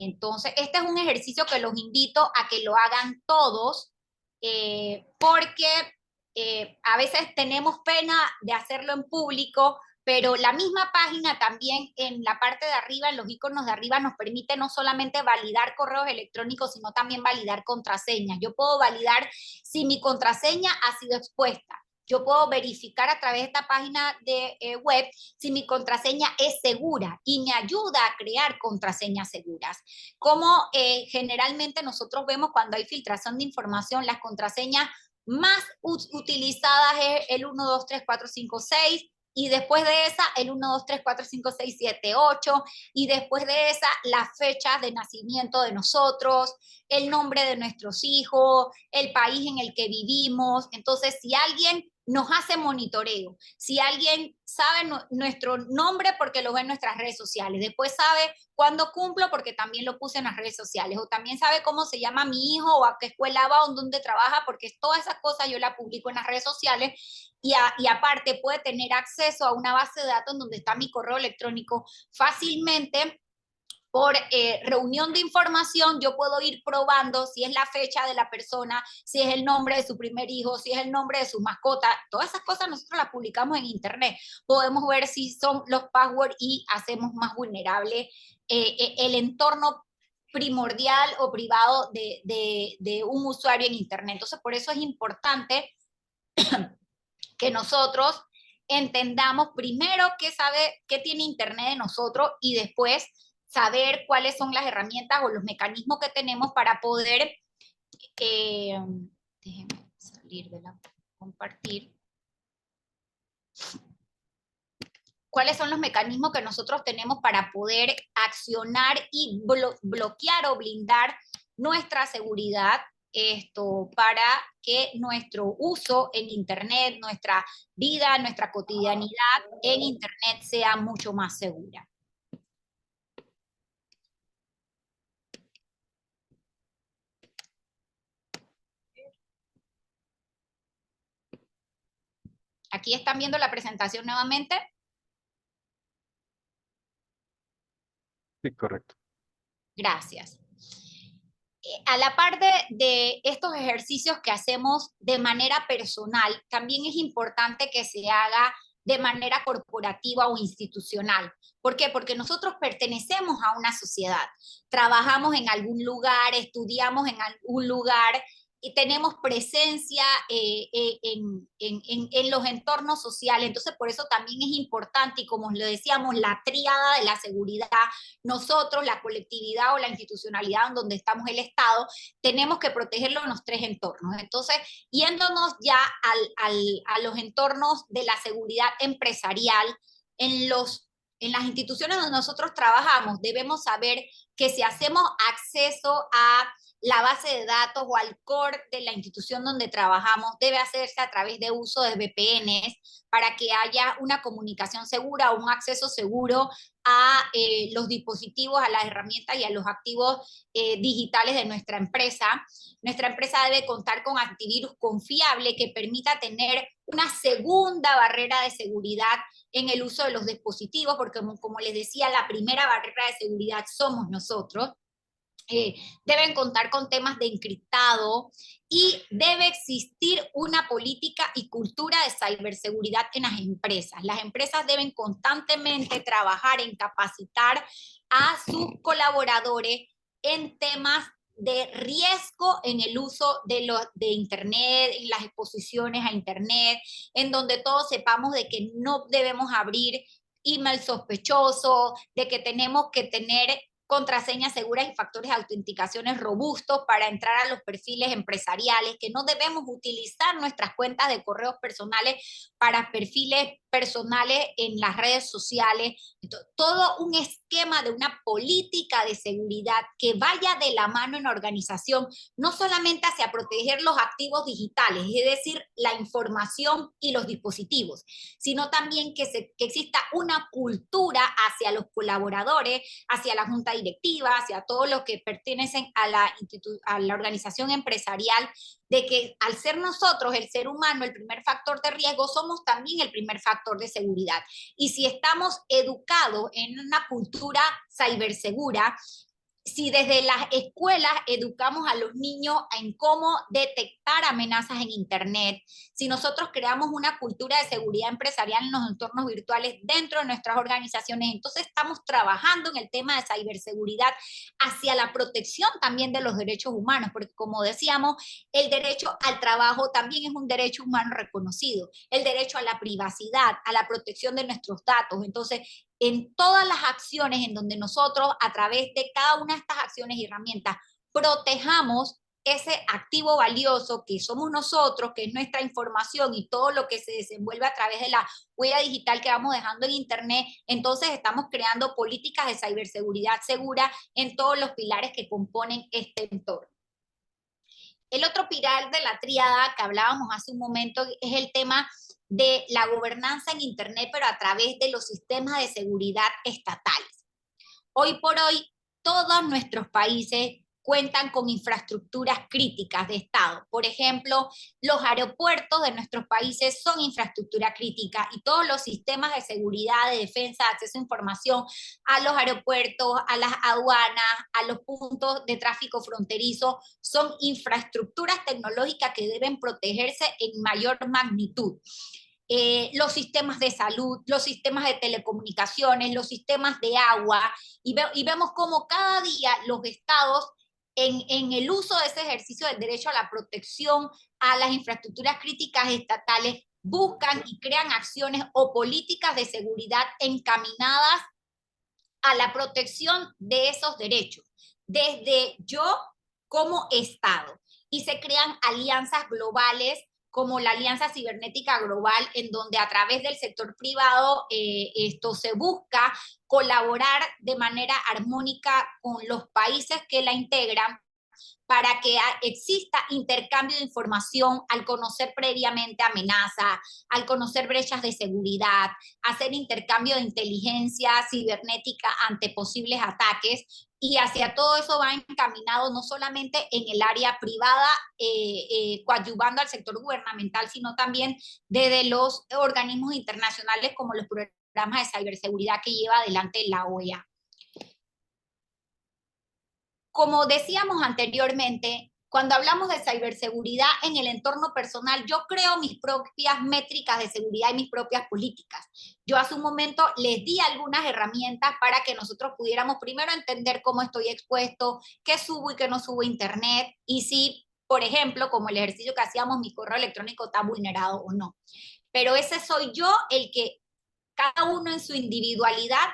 Entonces, este es un ejercicio que los invito a que lo hagan todos, porque a veces tenemos pena de hacerlo en público, pero la misma página también en la parte de arriba, en los iconos de arriba, nos permite no solamente validar correos electrónicos, sino también validar contraseñas. Yo puedo validar si mi contraseña ha sido expuesta. Yo puedo verificar a través de esta página de web si mi contraseña es segura y me ayuda a crear contraseñas seguras. Como generalmente nosotros vemos cuando hay filtración de información, las contraseñas más utilizadas es el 1, 2, 3, 4, 5, 6, y después de esa el 1, 2, 3, 4, 5, 6, 7, 8, y después de esa las fechas de nacimiento de nosotros, el nombre de nuestros hijos, el país en el que vivimos. Entonces, si alguien nos hace monitoreo, si alguien sabe nuestro nombre porque lo ve en nuestras redes sociales, después sabe cuándo cumplo porque también lo puse en las redes sociales, o también sabe cómo se llama mi hijo o a qué escuela va o dónde trabaja, porque todas esas cosas yo las publico en las redes sociales, y aparte puede tener acceso a una base de datos en donde está mi correo electrónico fácilmente. Por reunión de información yo puedo ir probando si es la fecha de la persona, si es el nombre de su primer hijo, si es el nombre de su mascota. Todas esas cosas nosotros las publicamos en internet. Podemos ver si son los passwords y hacemos más vulnerable el entorno primordial o privado de un usuario en internet. Entonces, por eso es importante que nosotros entendamos primero qué tiene internet de nosotros, y después saber cuáles son las herramientas o los mecanismos que tenemos para poder, déjenme salir de la compartir, cuáles son los mecanismos que nosotros tenemos para poder accionar y bloquear o blindar nuestra seguridad, para que nuestro uso en internet, nuestra vida, nuestra cotidianidad en internet sea mucho más segura. Aquí están viendo la presentación nuevamente. Sí, correcto. Gracias. A la par de estos ejercicios que hacemos de manera personal, también es importante que se haga de manera corporativa o institucional. ¿Por qué? Porque nosotros pertenecemos a una sociedad, trabajamos en algún lugar, estudiamos en algún lugar, y tenemos presencia en los entornos sociales. Entonces, por eso también es importante, y como lo decíamos, la tríada de la seguridad, nosotros, la colectividad o la institucionalidad en donde estamos, el Estado, tenemos que protegerlo en los tres entornos. Entonces, yéndonos ya a los entornos de la seguridad empresarial, en las instituciones donde nosotros trabajamos, debemos saber que si hacemos acceso a la base de datos o al core de la institución donde trabajamos, debe hacerse a través de uso de VPNs para que haya una comunicación segura o un acceso seguro a los dispositivos, a las herramientas y a los activos digitales de nuestra empresa. Nuestra empresa debe contar con antivirus confiable que permita tener una segunda barrera de seguridad en el uso de los dispositivos, porque como les decía, la primera barrera de seguridad somos nosotros. deben contar con temas de encriptado y debe existir una política y cultura de ciberseguridad en las empresas. Las empresas deben constantemente trabajar en capacitar a sus colaboradores en temas de riesgo en el uso de Internet, en las exposiciones a Internet, en donde todos sepamos de que no debemos abrir email sospechoso, de que tenemos que tener contraseñas seguras y factores de autenticaciones robustos para entrar a los perfiles empresariales, que no debemos utilizar nuestras cuentas de correos personales para perfiles personales en las redes sociales. Todo un esquema de una política de seguridad que vaya de la mano en la organización, no solamente hacia proteger los activos digitales, es decir, la información y los dispositivos, sino también que exista una cultura hacia los colaboradores, hacia la junta directiva, hacia todos los que pertenecen a la organización empresarial, de que al ser nosotros, el ser humano, el primer factor de riesgo, somos también el primer factor de seguridad. Y si estamos educados en una cultura cibersegura, si desde las escuelas educamos a los niños en cómo detectar amenazas en Internet, si nosotros creamos una cultura de seguridad empresarial en los entornos virtuales dentro de nuestras organizaciones, entonces estamos trabajando en el tema de ciberseguridad hacia la protección también de los derechos humanos, porque como decíamos, el derecho al trabajo también es un derecho humano reconocido, el derecho a la privacidad, a la protección de nuestros datos. Entonces, en todas las acciones en donde nosotros, a través de cada una de estas acciones y herramientas, protejamos ese activo valioso que somos nosotros, que es nuestra información y todo lo que se desenvuelve a través de la huella digital que vamos dejando en Internet, entonces estamos creando políticas de ciberseguridad segura en todos los pilares que componen este entorno. El otro pilar de la tríada que hablábamos hace un momento es el tema de la gobernanza en Internet, pero a través de los sistemas de seguridad estatales. Hoy por hoy, todos nuestros países cuentan con infraestructuras críticas de Estado. Por ejemplo, los aeropuertos de nuestros países son infraestructura crítica y todos los sistemas de seguridad, de defensa, de acceso a información a los aeropuertos, a las aduanas, a los puntos de tráfico fronterizo, son infraestructuras tecnológicas que deben protegerse en mayor magnitud. Los sistemas de salud, los sistemas de telecomunicaciones, los sistemas de agua, y vemos cómo cada día los estados en el uso de ese ejercicio del derecho a la protección a las infraestructuras críticas estatales buscan y crean acciones o políticas de seguridad encaminadas a la protección de esos derechos, desde yo como Estado. Y se crean alianzas globales como la Alianza Cibernética Global, en donde a través del sector privado esto se busca colaborar de manera armónica con los países que la integran para que exista intercambio de información al conocer previamente amenazas, al conocer brechas de seguridad, hacer intercambio de inteligencia cibernética ante posibles ataques, y hacia todo eso va encaminado no solamente en el área privada, coadyuvando al sector gubernamental, sino también desde los organismos internacionales como los programas de ciberseguridad que lleva adelante la OEA. Como decíamos anteriormente, cuando hablamos de ciberseguridad en el entorno personal, yo creo mis propias métricas de seguridad y mis propias políticas. Yo hace un momento les di algunas herramientas para que nosotros pudiéramos primero entender cómo estoy expuesto, qué subo y qué no subo a Internet, y si, por ejemplo, como el ejercicio que hacíamos, mi correo electrónico está vulnerado o no. Pero ese soy yo, el que cada uno en su individualidad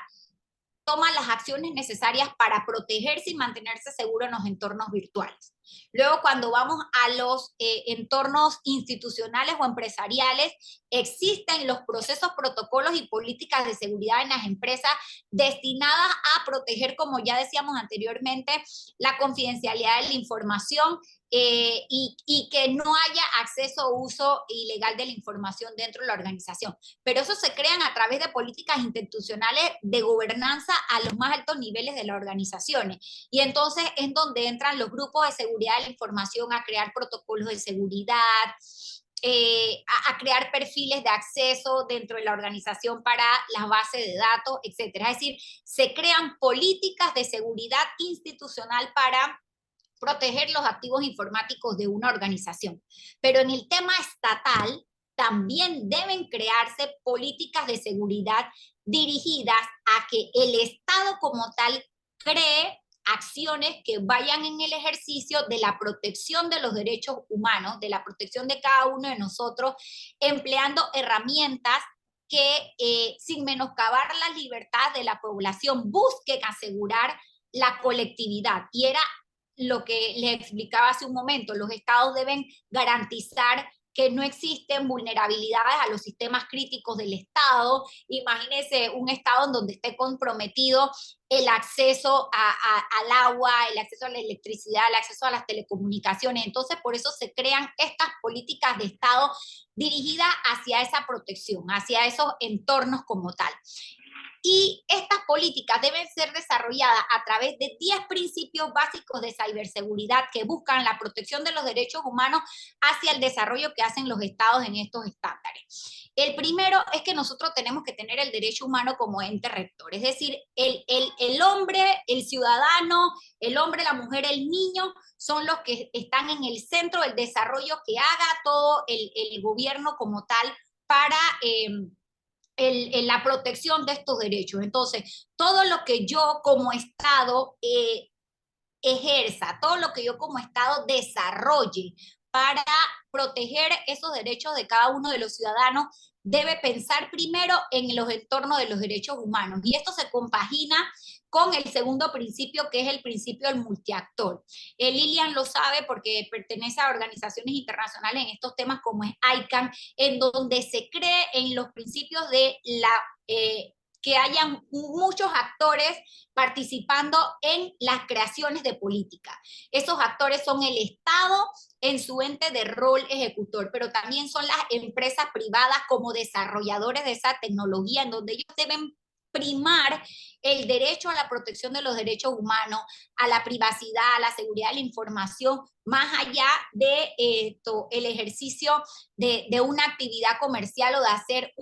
toma las acciones necesarias para protegerse y mantenerse seguro en los entornos virtuales. Luego, cuando vamos a los entornos institucionales o empresariales, existen los procesos, protocolos y políticas de seguridad en las empresas destinadas a proteger, como ya decíamos anteriormente, la confidencialidad de la información, y que no haya acceso o uso ilegal de la información dentro de la organización. Pero eso se crean a través de políticas institucionales de gobernanza a los más altos niveles de las organizaciones. Y entonces es donde entran los grupos de seguridad de la información a crear protocolos de seguridad, a crear perfiles de acceso dentro de la organización para las bases de datos, etcétera. Es decir, se crean políticas de seguridad institucional para proteger los activos informáticos de una organización. Pero en el tema estatal también deben crearse políticas de seguridad dirigidas a que el Estado como tal cree acciones que vayan en el ejercicio de la protección de los derechos humanos, de la protección de cada uno de nosotros, empleando herramientas que sin menoscabar la libertad de la población busquen asegurar la colectividad. Y era lo que les explicaba hace un momento, los estados deben garantizar que no existen vulnerabilidades a los sistemas críticos del Estado. Imagínense un Estado en donde esté comprometido el acceso al agua, el acceso a la electricidad, el acceso a las telecomunicaciones. Entonces, por eso se crean estas políticas de Estado dirigidas hacia esa protección, hacia esos entornos como tal. Y estas políticas deben ser desarrolladas a través de 10 principios básicos de ciberseguridad que buscan la protección de los derechos humanos hacia el desarrollo que hacen los estados en estos estándares. El primero es que nosotros tenemos que tener el derecho humano como ente rector, es decir, el hombre, el ciudadano, el hombre, la mujer, el niño, son los que están en el centro del desarrollo que haga todo el gobierno como tal para la protección de estos derechos. Entonces, todo lo que yo como Estado ejerza, todo lo que yo como Estado desarrolle para proteger esos derechos de cada uno de los ciudadanos, debe pensar primero en los entornos de los derechos humanos. Y esto se compagina con el segundo principio, que es el principio del multiactor. Lilian lo sabe porque pertenece a organizaciones internacionales en estos temas como es ICANN, en donde se cree en los principios de que hayan muchos actores participando en las creaciones de política. Esos actores son el Estado en su ente de rol ejecutor, pero también son las empresas privadas como desarrolladores de esa tecnología, en donde ellos deben primar el derecho a la protección de los derechos humanos, a la privacidad, a la seguridad de la información, más allá de el ejercicio de una actividad comercial o de hacer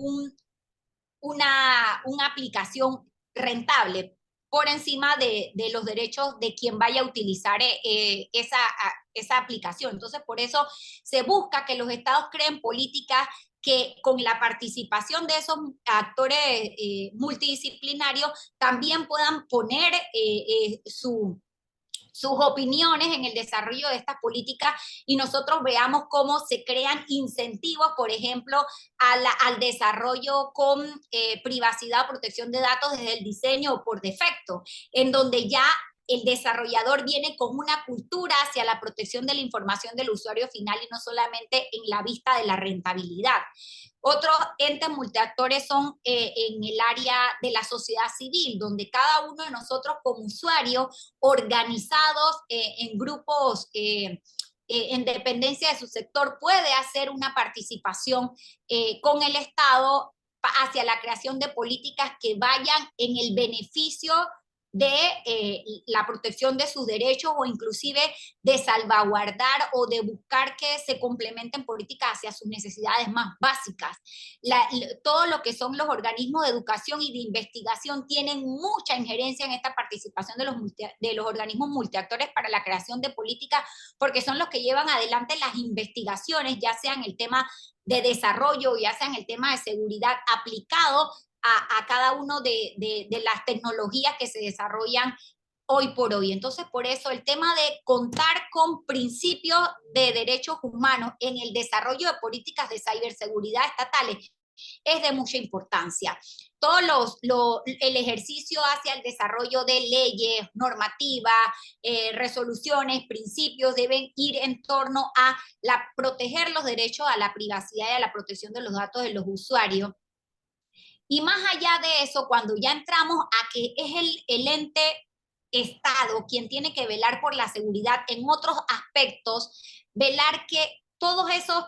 una aplicación rentable por encima de los derechos de quien vaya a utilizar esa aplicación. Entonces, por eso se busca que los estados creen políticas que con la participación de esos actores multidisciplinarios también puedan poner sus opiniones en el desarrollo de estas políticas y nosotros veamos cómo se crean incentivos, por ejemplo, al desarrollo con privacidad o protección de datos desde el diseño o por defecto, en donde ya el desarrollador viene con una cultura hacia la protección de la información del usuario final y no solamente en la vista de la rentabilidad. Otros entes multiactores son en el área de la sociedad civil, donde cada uno de nosotros como usuarios organizados en grupos en dependencia de su sector puede hacer una participación con el Estado hacia la creación de políticas que vayan en el beneficio de la protección de sus derechos o inclusive de salvaguardar o de buscar que se complementen políticas hacia sus necesidades más básicas. Todo lo que son los organismos de educación y de investigación tienen mucha injerencia en esta participación de los organismos multiactores para la creación de políticas porque son los que llevan adelante las investigaciones, ya sea en el tema de desarrollo, ya sea en el tema de seguridad aplicado a cada uno de las tecnologías que se desarrollan hoy por hoy. Entonces, por eso el tema de contar con principios de derechos humanos en el desarrollo de políticas de ciberseguridad estatales es de mucha importancia. El ejercicio hacia el desarrollo de leyes, normativas, resoluciones, principios deben ir en torno a proteger los derechos a la privacidad y a la protección de los datos de los usuarios. Y más allá de eso, cuando ya entramos a que es el ente Estado quien tiene que velar por la seguridad en otros aspectos, velar que todos esos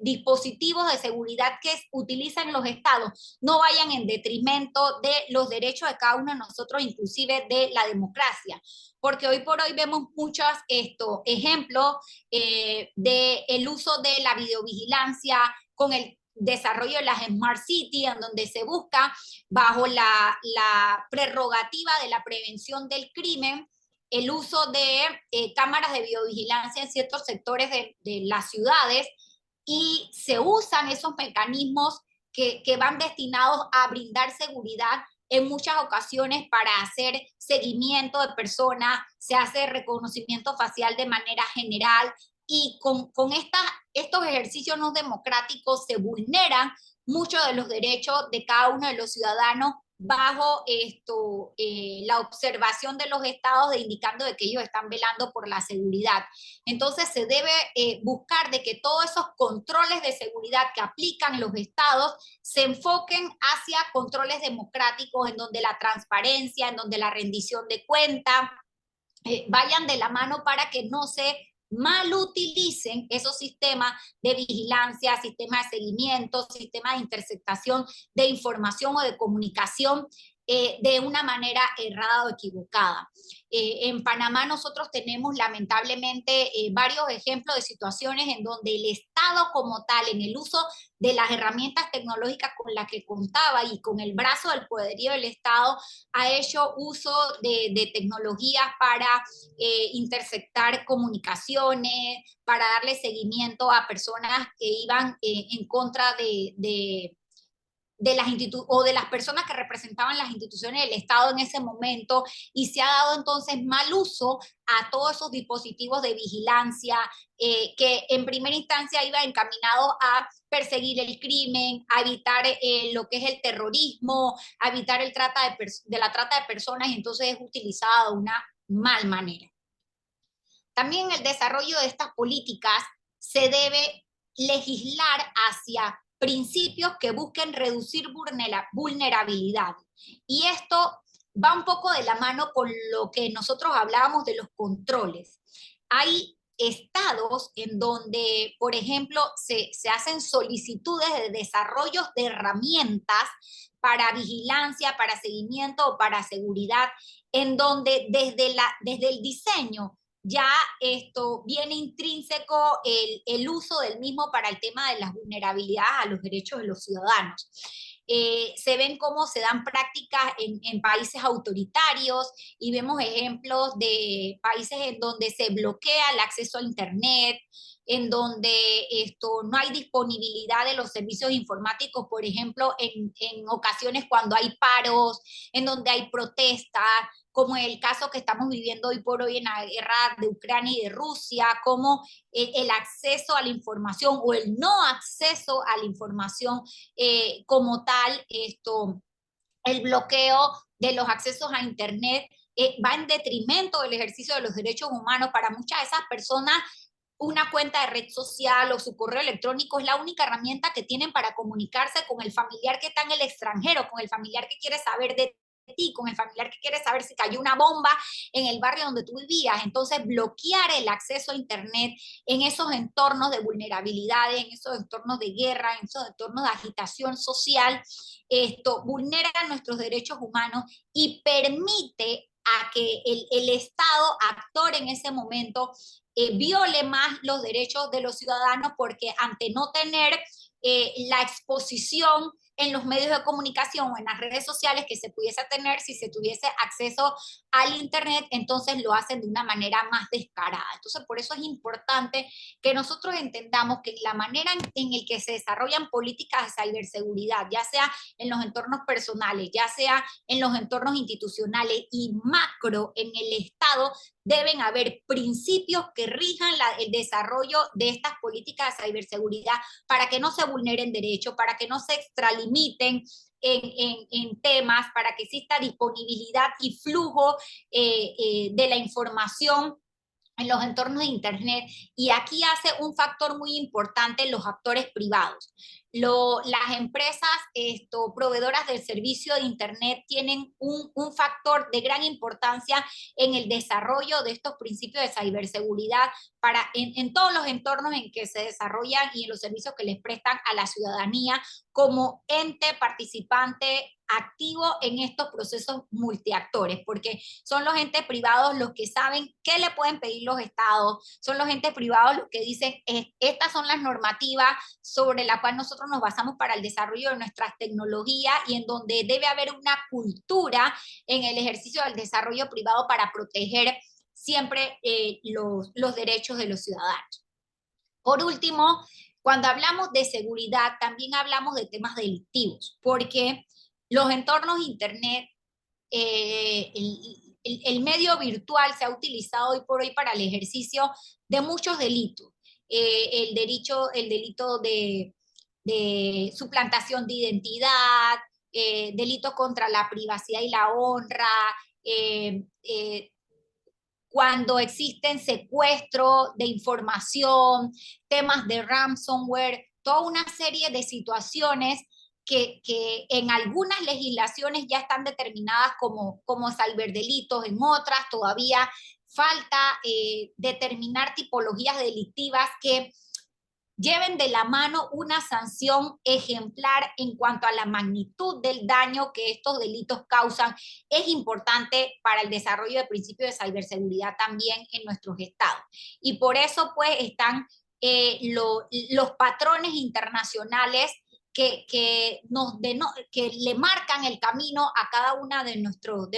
dispositivos de seguridad que utilizan los estados no vayan en detrimento de los derechos de cada uno de nosotros, inclusive de la democracia. Porque hoy por hoy vemos muchos ejemplos del uso de la videovigilancia con el desarrollo de las Smart City, en donde se busca, bajo la prerrogativa de la prevención del crimen, el uso de cámaras de videovigilancia en ciertos sectores de las ciudades, y se usan esos mecanismos que van destinados a brindar seguridad en muchas ocasiones para hacer seguimiento de personas, se hace reconocimiento facial de manera general, y con estos ejercicios no democráticos se vulneran muchos de los derechos de cada uno de los ciudadanos bajo la observación de los estados, indicando de que ellos están velando por la seguridad. Entonces se debe buscar de que todos esos controles de seguridad que aplican los estados se enfoquen hacia controles democráticos, en donde la transparencia, en donde la rendición de cuentas vayan de la mano, para que no se mal utilicen esos sistemas de vigilancia, sistemas de seguimiento, sistemas de interceptación de información o de comunicación de una manera errada o equivocada. En Panamá nosotros tenemos lamentablemente varios ejemplos de situaciones en donde el Estado como tal, en el uso de las herramientas tecnológicas con las que contaba y con el brazo del poderío del Estado, ha hecho uso de tecnologías para interceptar comunicaciones, para darle seguimiento a personas que iban en contra de las o de las personas que representaban las instituciones del Estado en ese momento, y se ha dado entonces mal uso a todos esos dispositivos de vigilancia que en primera instancia iba encaminado a perseguir el crimen, a evitar lo que es el terrorismo, a evitar el la trata de personas, y entonces es utilizado de una mal manera. También el desarrollo de estas políticas se debe legislar hacia principios que busquen reducir vulnerabilidad. Y esto va un poco de la mano con lo que nosotros hablábamos de los controles. Hay estados en donde, por ejemplo, se hacen solicitudes de desarrollo de herramientas para vigilancia, para seguimiento o para seguridad, en donde desde el diseño ya esto viene intrínseco el uso del mismo para el tema de las vulnerabilidades a los derechos de los ciudadanos. Se ven cómo se dan prácticas en países autoritarios, y vemos ejemplos de países en donde se bloquea el acceso a Internet, en donde no hay disponibilidad de los servicios informáticos, por ejemplo, en ocasiones cuando hay paros, en donde hay protestas, como el caso que estamos viviendo hoy por hoy en la guerra de Ucrania y de Rusia, como el acceso a la información o el no acceso a la información como tal, el bloqueo de los accesos a Internet va en detrimento del ejercicio de los derechos humanos. Para muchas de esas personas, una cuenta de red social o su correo electrónico es la única herramienta que tienen para comunicarse con el familiar que está en el extranjero, con el familiar que quiere saber de ti, con el familiar que quiere saber si cayó una bomba en el barrio donde tú vivías. Entonces, bloquear el acceso a Internet en esos entornos de vulnerabilidades, en esos entornos de guerra, en esos entornos de agitación social, esto vulnera nuestros derechos humanos y permite a que el Estado, actor en ese momento, viole más los derechos de los ciudadanos, porque ante no tener la exposición en los medios de comunicación o en las redes sociales que se pudiese tener si se tuviese acceso al Internet, entonces lo hacen de una manera más descarada. Entonces, por eso es importante que nosotros entendamos que la manera en el que se desarrollan políticas de ciberseguridad, ya sea en los entornos personales, ya sea en los entornos institucionales y macro en el Estado, deben haber principios que rijan el desarrollo de estas políticas de ciberseguridad, para que no se vulneren derechos, para que no se extralimiten en temas, para que exista disponibilidad y flujo de la información en los entornos de Internet, y aquí hace un factor muy importante los actores privados. Las empresas proveedoras del servicio de Internet tienen un factor de gran importancia en el desarrollo de estos principios de ciberseguridad en todos los entornos en que se desarrollan y en los servicios que les prestan a la ciudadanía como ente participante activo en estos procesos multiactores, porque son los entes privados los que saben qué le pueden pedir los estados, son los entes privados los que dicen estas son las normativas sobre las cuales nosotros nos basamos para el desarrollo de nuestras tecnologías y en donde debe haber una cultura en el ejercicio del desarrollo privado para proteger siempre los derechos de los ciudadanos. Por último, cuando hablamos de seguridad, también hablamos de temas delictivos, porque los entornos Internet, el medio virtual se ha utilizado hoy por hoy para el ejercicio de muchos delitos. El delito de suplantación de identidad, delitos contra la privacidad y la honra, cuando existen secuestros de información, temas de ransomware, toda una serie de situaciones que en algunas legislaciones ya están determinadas como ciberdelitos, en otras todavía falta determinar tipologías delictivas que lleven de la mano una sanción ejemplar en cuanto a la magnitud del daño que estos delitos causan. Es importante para el desarrollo del principio de ciberseguridad también en nuestros estados. Y por eso pues están los patrones internacionales que le marcan el camino a cada uno de nuestros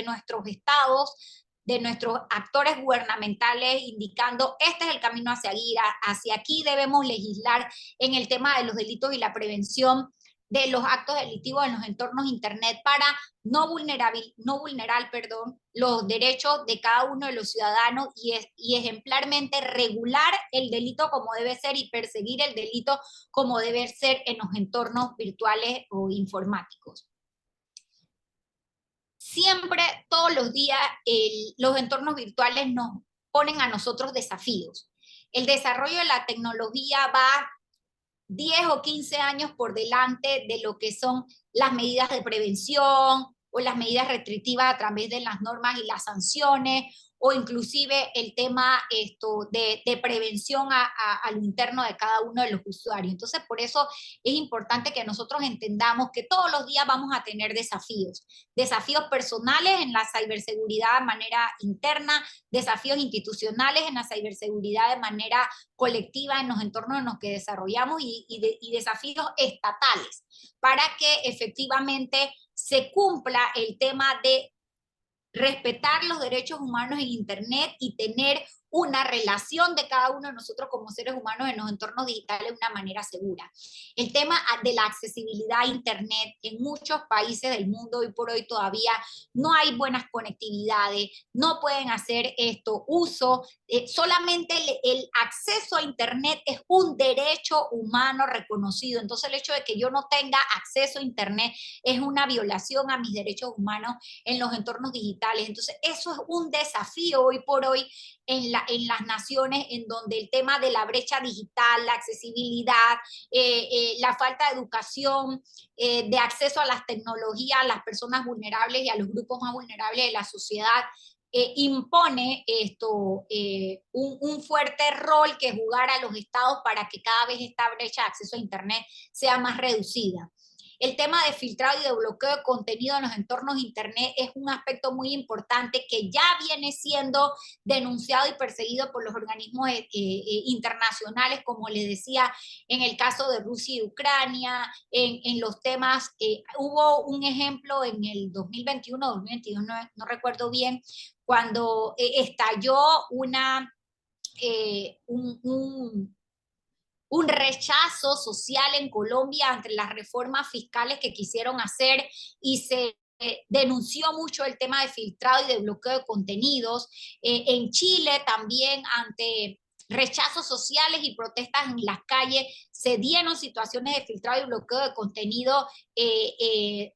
estados, de nuestros actores gubernamentales, indicando este es el camino a seguir, hacia aquí debemos legislar en el tema de los delitos y la prevención de los actos delictivos en los entornos Internet para no vulnerar los derechos de cada uno de los ciudadanos y ejemplarmente regular el delito como debe ser y perseguir el delito como debe ser en los entornos virtuales o informáticos. Siempre, todos los días, los entornos virtuales nos ponen a nosotros desafíos. El desarrollo de la tecnología va 10 o 15 años por delante de lo que son las medidas de prevención o las medidas restrictivas a través de las normas y las sanciones, o inclusive el tema de prevención a lo interno de cada uno de los usuarios. Entonces, por eso es importante que nosotros entendamos que todos los días vamos a tener desafíos personales en la ciberseguridad de manera interna, desafíos institucionales en la ciberseguridad de manera colectiva en los entornos en los que desarrollamos y desafíos estatales para que efectivamente se cumpla el tema de respetar los derechos humanos en Internet y tener una relación de cada uno de nosotros como seres humanos en los entornos digitales de una manera segura. El tema de la accesibilidad a Internet en muchos países del mundo hoy por hoy todavía no hay buenas conectividades, no pueden hacer uso, solamente el acceso a Internet es un derecho humano reconocido. Entonces el hecho de que yo no tenga acceso a Internet es una violación a mis derechos humanos en los entornos digitales. Entonces eso es un desafío hoy por hoy en las naciones en donde el tema de la brecha digital, la accesibilidad, la falta de educación, de acceso a las tecnologías, a las personas vulnerables y a los grupos más vulnerables de la sociedad, impone un fuerte rol que jugar a los estados para que cada vez esta brecha de acceso a Internet sea más reducida. El tema de filtrado y de bloqueo de contenido en los entornos Internet es un aspecto muy importante que ya viene siendo denunciado y perseguido por los organismos internacionales, como les decía, en el caso de Rusia y Ucrania, en los temas, hubo un ejemplo en el 2021, 2022, no recuerdo bien, cuando estalló un rechazo social en Colombia ante las reformas fiscales que quisieron hacer y se denunció mucho el tema de filtrado y de bloqueo de contenidos. En Chile también ante rechazos sociales y protestas en las calles, se dieron situaciones de filtrado y bloqueo de contenido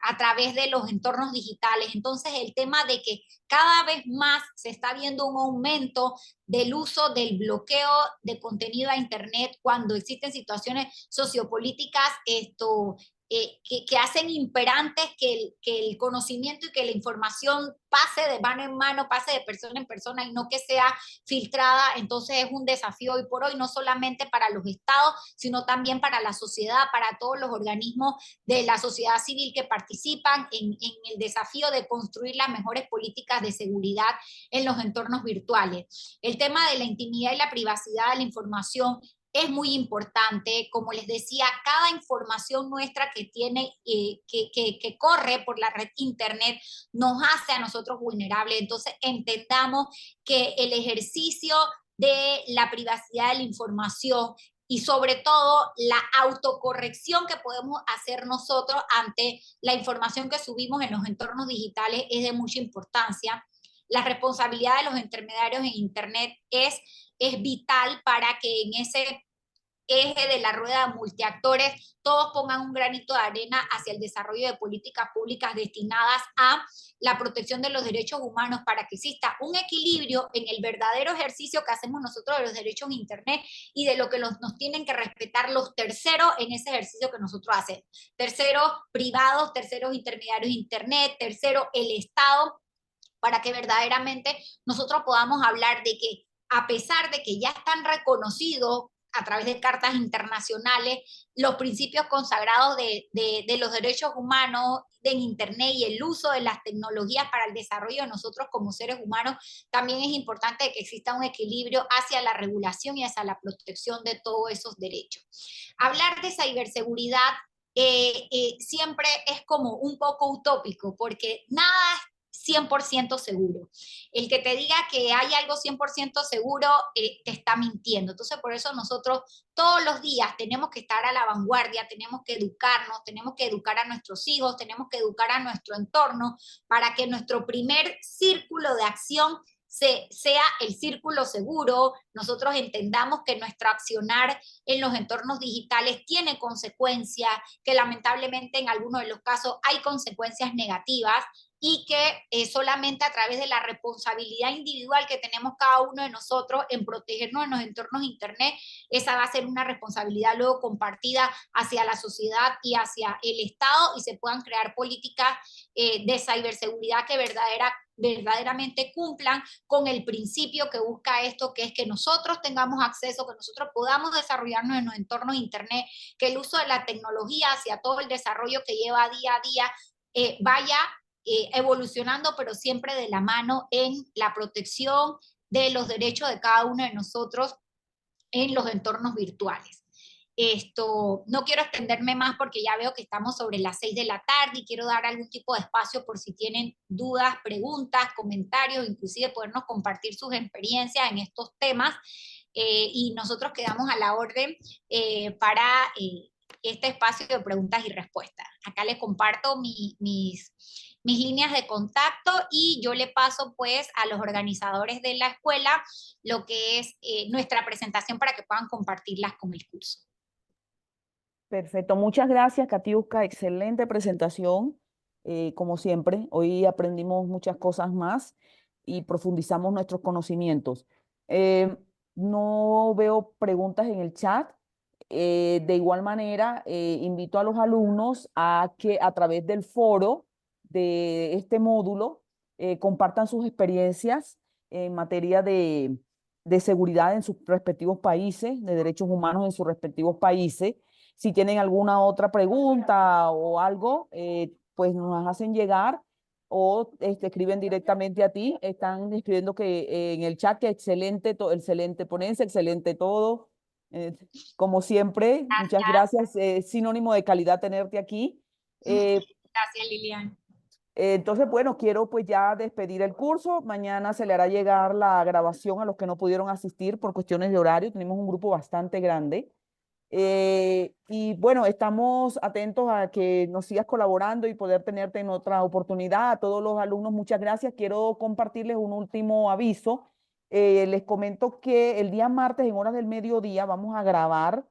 a través de los entornos digitales. Entonces, el tema de que cada vez más se está viendo un aumento del uso del bloqueo de contenido a Internet cuando existen situaciones sociopolíticas que hacen imperantes que el conocimiento y que la información pase de mano en mano, pase de persona en persona y no que sea filtrada. Entonces es un desafío hoy por hoy, no solamente para los estados, sino también para la sociedad, para todos los organismos de la sociedad civil que participan en el desafío de construir las mejores políticas de seguridad en los entornos virtuales. El tema de la intimidad y la privacidad de la información es muy importante. Como les decía, cada información nuestra que tiene, que corre por la red internet, nos hace a nosotros vulnerables. Entonces, entendamos que el ejercicio de la privacidad de la información y sobre todo la autocorrección que podemos hacer nosotros ante la información que subimos en los entornos digitales es de mucha importancia. La responsabilidad de los intermediarios en Internet es vital para que en ese eje de la rueda de multiactores todos pongan un granito de arena hacia el desarrollo de políticas públicas destinadas a la protección de los derechos humanos para que exista un equilibrio en el verdadero ejercicio que hacemos nosotros de los derechos en Internet y de lo que nos tienen que respetar los terceros en ese ejercicio que nosotros hacemos. Terceros privados, terceros intermediarios de Internet, tercero el Estado, para que verdaderamente nosotros podamos hablar de que a pesar de que ya están reconocidos a través de cartas internacionales los principios consagrados de los derechos humanos en Internet y el uso de las tecnologías para el desarrollo de nosotros como seres humanos, también es importante que exista un equilibrio hacia la regulación y hacia la protección de todos esos derechos. Hablar de ciberseguridad siempre es como un poco utópico, porque nada es 100% seguro. El que te diga que hay algo 100% seguro te está mintiendo. Entonces, por eso nosotros todos los días tenemos que estar a la vanguardia, tenemos que educarnos, tenemos que educar a nuestros hijos, tenemos que educar a nuestro entorno para que nuestro primer círculo de acción sea el círculo seguro. Nosotros entendamos que nuestro accionar en los entornos digitales tiene consecuencias, que lamentablemente en algunos de los casos hay consecuencias negativas, y que solamente a través de la responsabilidad individual que tenemos cada uno de nosotros en protegernos en los entornos internet, esa va a ser una responsabilidad luego compartida hacia la sociedad y hacia el Estado, y se puedan crear políticas de ciberseguridad que verdaderamente cumplan con el principio que busca esto, que es que nosotros tengamos acceso, que nosotros podamos desarrollarnos en los entornos internet, que el uso de la tecnología hacia todo el desarrollo que lleva día a día vaya evolucionando, pero siempre de la mano en la protección de los derechos de cada uno de nosotros en los entornos virtuales. No quiero extenderme más porque ya veo que estamos sobre las 6 de la tarde y quiero dar algún tipo de espacio por si tienen dudas, preguntas, comentarios, inclusive podernos compartir sus experiencias en estos temas, y nosotros quedamos a la orden para este espacio de preguntas y respuestas. Acá les comparto mis líneas de contacto y yo le paso pues a los organizadores de la escuela lo que es nuestra presentación para que puedan compartirlas con el curso. Perfecto, muchas gracias, Katiuska, excelente presentación, como siempre. Hoy aprendimos muchas cosas más y profundizamos nuestros conocimientos. No veo preguntas en el chat. De igual manera, invito a los alumnos a que a través del foro de este módulo compartan sus experiencias en materia de seguridad en sus respectivos países, de derechos humanos en sus respectivos países. Si tienen alguna otra pregunta o algo, pues nos hacen llegar o escriben directamente a ti. Están escribiendo que en el chat que excelente ponencia, excelente todo. Como siempre, muchas gracias. Es sinónimo de calidad tenerte aquí. Gracias, Lilian. Entonces, bueno, quiero pues ya despedir el curso. Mañana se le hará llegar la grabación a los que no pudieron asistir por cuestiones de horario. Tenemos un grupo bastante grande. Y bueno, estamos atentos a que nos sigas colaborando y poder tenerte en otra oportunidad. A todos los alumnos, muchas gracias. Quiero compartirles un último aviso. Les comento que el día martes en horas del mediodía vamos a grabar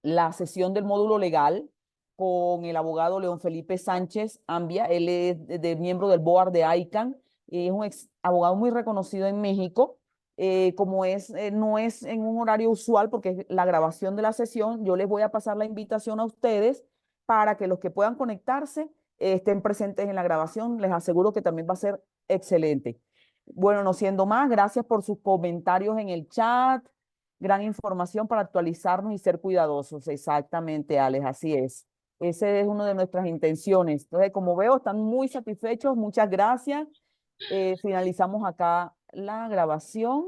la sesión del módulo legal con el abogado León Felipe Sánchez Ambia. Él es miembro del board de ICANN, es un abogado muy reconocido en México. Como no es en un horario usual porque es la grabación de la sesión, yo les voy a pasar la invitación a ustedes para que los que puedan conectarse estén presentes en la grabación. Les aseguro que también va a ser excelente. Bueno, no siendo más, gracias por sus comentarios en el chat. Gran información para actualizarnos y ser cuidadosos. Exactamente, Alex, así es. Esa es una de nuestras intenciones. Entonces, como veo, están muy satisfechos. Muchas gracias. Finalizamos acá la grabación.